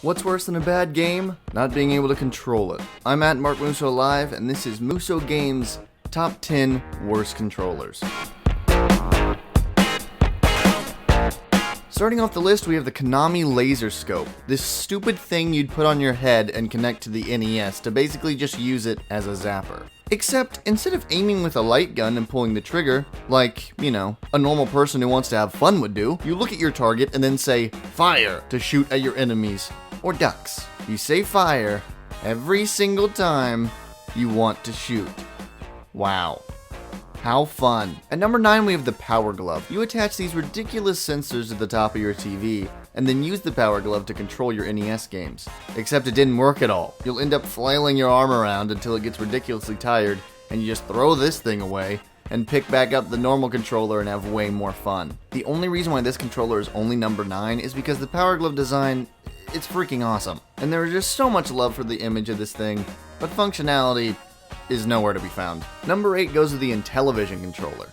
What's worse than a bad game? Not being able to control it. I'm at Mark Musso Live, and this is Musso Games' Top 10 Worst Controllers. Starting off the list, we have the Konami Laser Scope. This stupid thing you'd put on your head and connect to the NES to basically just use it as a zapper. Except, instead of aiming with a light gun and pulling the trigger, like, a normal person who wants to have fun would do, you look at your target and then say, fire, to shoot at your enemies, or ducks. You say fire every single time you want to shoot. Wow. How fun. At number 9, we have the Power Glove. You attach these ridiculous sensors to the top of your TV, and then use the Power Glove to control your NES games. Except it didn't work at all. You'll end up flailing your arm around until it gets ridiculously tired, and you just throw this thing away, and pick back up the normal controller and have way more fun. The only reason why this controller is only number 9 is because the Power Glove design, it's freaking awesome. And there is just so much love for the image of this thing, but functionality is nowhere to be found. Number 8 goes to the Intellivision controller.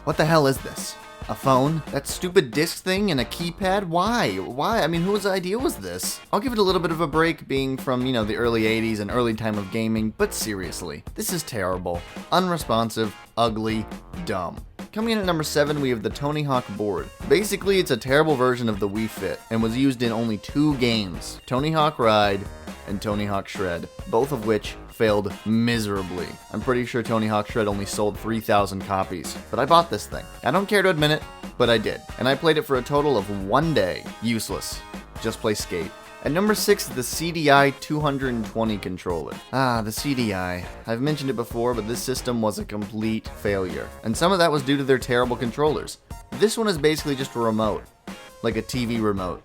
What the hell is this? A phone? That stupid disc thing and a keypad? Why? I mean, whose idea was this? I'll give it a little bit of a break being from, the early 80s and early time of gaming, but seriously, this is terrible. Unresponsive, ugly, dumb. Coming in at number 7, we have the Tony Hawk board. Basically, it's a terrible version of the Wii Fit and was used in only 2 games, Tony Hawk Ride and Tony Hawk Shred, both of which failed miserably. I'm pretty sure Tony Hawk Shred only sold 3,000 copies, but I bought this thing. I don't care to admit it, but I did. And I played it for a total of 1 day. Useless. Just play Skate. At number 6 is the CDI 220 controller. The CDI. I've mentioned it before, but this system was a complete failure. And some of that was due to their terrible controllers. This one is basically just a remote. Like a TV remote.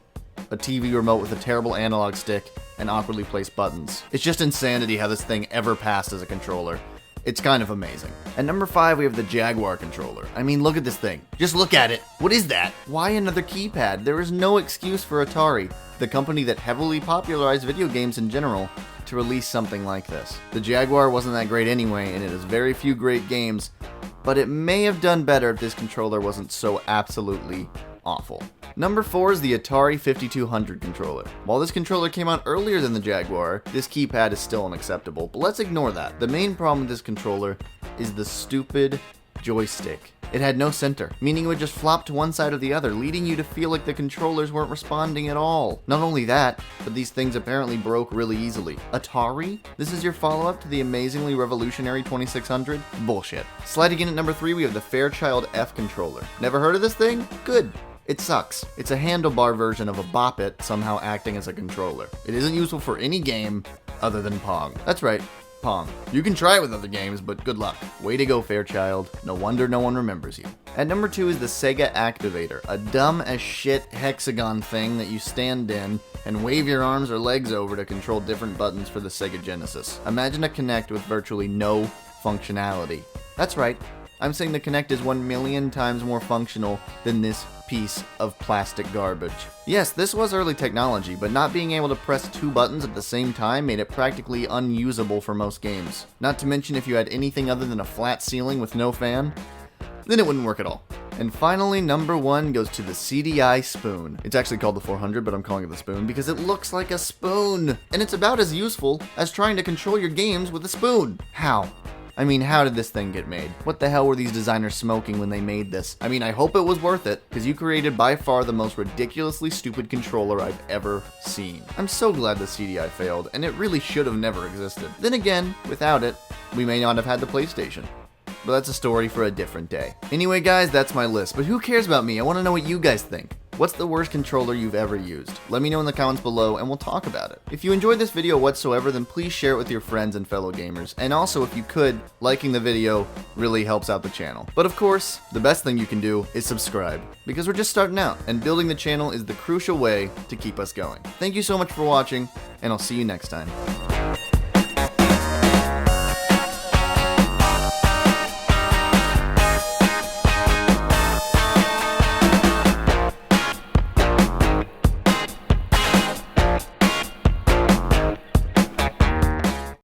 A TV remote with a terrible analog stick and awkwardly placed buttons. It's just insanity how this thing ever passed as a controller. It's kind of amazing. At number 5, we have the Jaguar controller. I mean, look at this thing. Just look at it. What is that? Why another keypad? There is no excuse for Atari, the company that heavily popularized video games in general, to release something like this. The Jaguar wasn't that great anyway, and it has very few great games, but it may have done better if this controller wasn't so absolutely awful. Number 4 is the Atari 5200 controller. While this controller came out earlier than the Jaguar, this keypad is still unacceptable, but let's ignore that. The main problem with this controller is the stupid joystick. It had no center, meaning it would just flop to one side or the other, leading you to feel like the controllers weren't responding at all. Not only that, but these things apparently broke really easily. Atari? This is your follow-up to the amazingly revolutionary 2600? Bullshit. Sliding in at number 3, we have the Fairchild F controller. Never heard of this thing? Good. It sucks. It's a handlebar version of a Bop It somehow acting as a controller. It isn't useful for any game other than Pong. That's right, Pong. You can try it with other games, but good luck. Way to go, Fairchild. No wonder no one remembers you. At number 2 is the Sega Activator, a dumb as shit hexagon thing that you stand in and wave your arms or legs over to control different buttons for the Sega Genesis. Imagine a Kinect with virtually no functionality. That's right. I'm saying the Kinect is 1,000,000 times more functional than this piece of plastic garbage. Yes, this was early technology, but not being able to press 2 buttons at the same time made it practically unusable for most games. Not to mention if you had anything other than a flat ceiling with no fan, then it wouldn't work at all. And finally, number 1 goes to the CDI Spoon. It's actually called the 400, but I'm calling it the Spoon because it looks like a spoon. And it's about as useful as trying to control your games with a spoon. How? I mean, how did this thing get made? What the hell were these designers smoking when they made this? I mean, I hope it was worth it, because you created by far the most ridiculously stupid controller I've ever seen. I'm so glad the CDI failed, and it really should have never existed. Then again, without it, we may not have had the PlayStation. But that's a story for a different day. Anyway, guys, that's my list, but who cares about me? I want to know what you guys think. What's the worst controller you've ever used? Let me know in the comments below and we'll talk about it. If you enjoyed this video whatsoever, then please share it with your friends and fellow gamers. And also, if you could, liking the video really helps out the channel. But of course, the best thing you can do is subscribe, because we're just starting out, and building the channel is the crucial way to keep us going. Thank you so much for watching, and I'll see you next time.